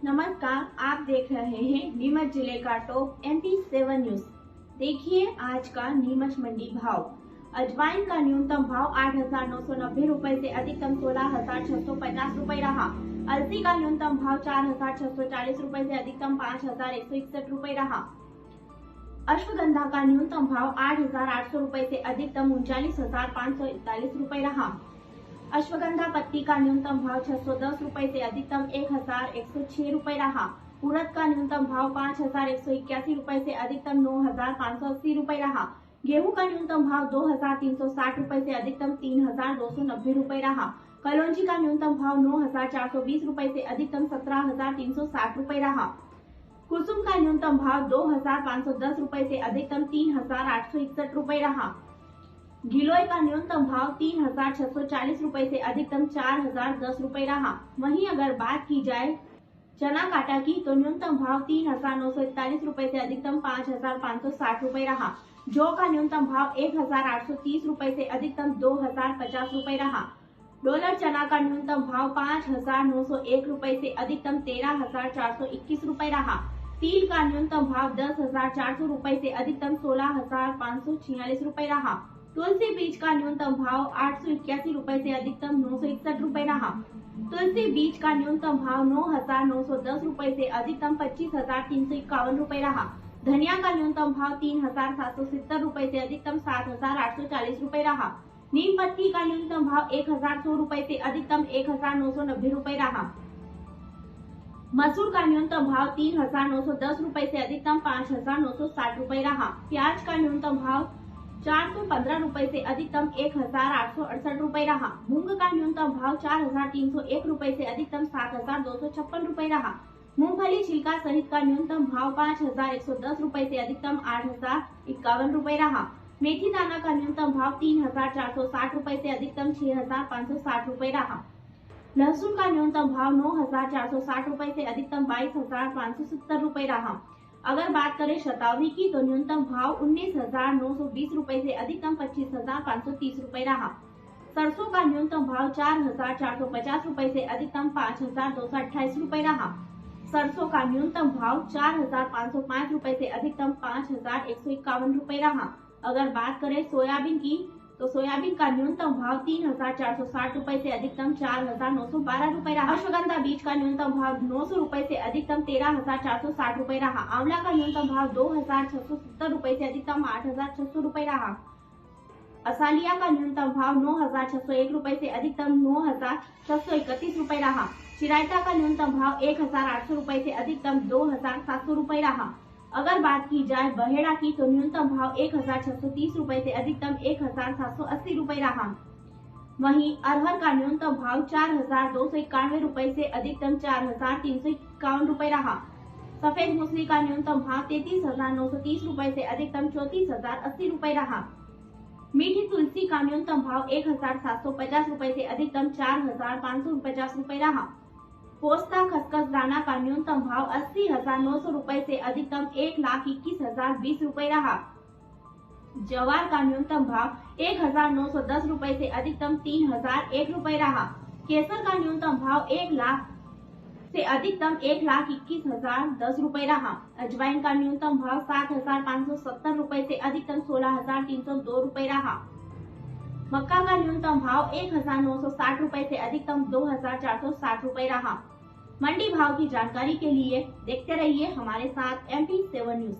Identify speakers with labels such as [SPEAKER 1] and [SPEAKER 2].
[SPEAKER 1] नमस्कार, आप देख रहे हैं नीमच जिले का टॉप MP7 न्यूज। देखिए आज का नीमच मंडी भाव। अजवाइन का न्यूनतम भाव 8,990 रुपए से अधिकतम 16,650 रुपए रहा। अलसी का न्यूनतम भाव 4,640 रुपए से अधिकतम 5,161 रुपए रहा। अश्वगंधा का न्यूनतम भाव 8,800 रुपए से अधिकतम 39,541 रुपए रहा। अश्वगंधा पत्ती का न्यूनतम भाव 610 रुपए से अधिकतम 1,106 रुपए रहा। उड़द का न्यूनतम भाव 5,181 रुपए से अधिकतम 9,580 रुपए रहा। गेहूं का न्यूनतम भाव 2,360 रुपए से अधिकतम 3,290 रुपए रहा। कलौंजी का न्यूनतम भाव 9,420 रुपए से अधिकतम 17,360 रुपए रहा। कुसुम का न्यूनतम भाव 2,510 रुपए से अधिकतम 3,861 रुपए रहा। गिलोय का न्यूनतम भाव 3,640 रुपए से अधिकतम 4,010 रुपए रहा। वहीं अगर बात की जाए चना काटा की तो न्यूनतम भाव 3,941 रुपए से अधिकतम 5,560 रुपए रहा। जौ का न्यूनतम भाव 1,830 रुपए से अधिकतम 2,050 रुपए रहा। डॉलर चना का न्यूनतम भाव 5,901 रुपए से अधिकतम 13,421 रुपए रहा। तिल का न्यूनतम भाव 10,400 रुपए से अधिकतम 16,546 रुपए रहा। तुलसी बीज का न्यूनतम भाव 881 रुपए से अधिकतम 961 रुपए रहा। तुलसी बीज का न्यूनतम भाव 9,910 रुपए से अधिकतम 25,351 रुपए रहा। धनिया का न्यूनतम भाव 3,770 रुपए से अधिकतम 7,840 रुपए रहा। नीम पत्ती का न्यूनतम भाव 1,100 रुपए से अधिकतम 1,990 रुपए रहा। मसूर का न्यूनतम भाव 3,910 रुपए से अधिकतम 5,960 रुपए रहा। प्याज का न्यूनतम भाव 415 रुपए से अधिकतम 1,868 रुपए रहा। मूंग का न्यूनतम भाव 4,301 रुपए से अधिकतम 7,256 रुपए रहा। मूंगफली छिलका सहित का न्यूनतम भाव 5,110 रुपए से अधिकतम 8,051 रुपए रहा। मेथी दाना का न्यूनतम भाव 3,460 रुपए से अधिकतम 6,560 रुपए रहा। लहसुन का न्यूनतम भाव 9,460 रुपए से अधिकतम 22,570 रुपए रहा। अगर बात करें शतावरी की तो न्यूनतम भाव 19,920 रुपए से अधिकतम 25,530 रुपए रहा। सरसों का न्यूनतम भाव 4,450 रुपए से अधिकतम 5,228 रुपए रहा। सरसों का न्यूनतम भाव 4,505 रुपए से अधिकतम 5,151 रुपए रहा। अगर बात करें सोयाबीन की तो सोयाबीन का न्यूनतम भाव 3,460 रुपए से अधिकतम 4,912 रुपए रहा। अश्वगंधा बीज का न्यूनतम भाव 900 रुपए से अधिकतम 13,460 रुपए रहा। आंवला का न्यूनतम भाव 2,670 रुपए से अधिकतम 8,600 रुपए रहा। असालिया का न्यूनतम भाव 9,601 रुपए से अधिकतम 9,631 रुपए रहा। चिरायता का न्यूनतम भाव 1,800 रुपए से अधिकतम 2,700 रुपए रहा। अगर बात की जाए बहेड़ा की तो न्यूनतम भाव 1,630 रुपए से अधिकतम 1,780 रुपए रहा। वहीं अरहर का न्यूनतम भाव 4,291 रुपए से अधिकतम 4,351 रुपए रहा। सफेद मूसली का न्यूनतम भाव 33,930 रुपए से अधिकतम 34,080 रुपए रहा। मीठी तुलसी का न्यूनतम भाव 1,750 रुपए से अधिकतम 4,550 रुपए रहा। पोस्ता खसखस दाना का न्यूनतम भाव 80,900 रुपए से अधिकतम 1,21,020 रुपए रहा। जवार का न्यूनतम भाव 1,910 रुपए से अधिकतम 3,001 रुपए रहा। केसर का न्यूनतम भाव 1 लाख से अधिकतम 1,21,010 रुपए रहा। अजवाइन का न्यूनतम भाव 7,570 रुपए से अधिकतम 16,302 रुपए रहा। मक्का का न्यूनतम भाव 1,960 रुपए से अधिकतम 2,460 रुपए रहा। मंडी भाव की जानकारी के लिए देखते रहिए हमारे साथ MP7 न्यूज।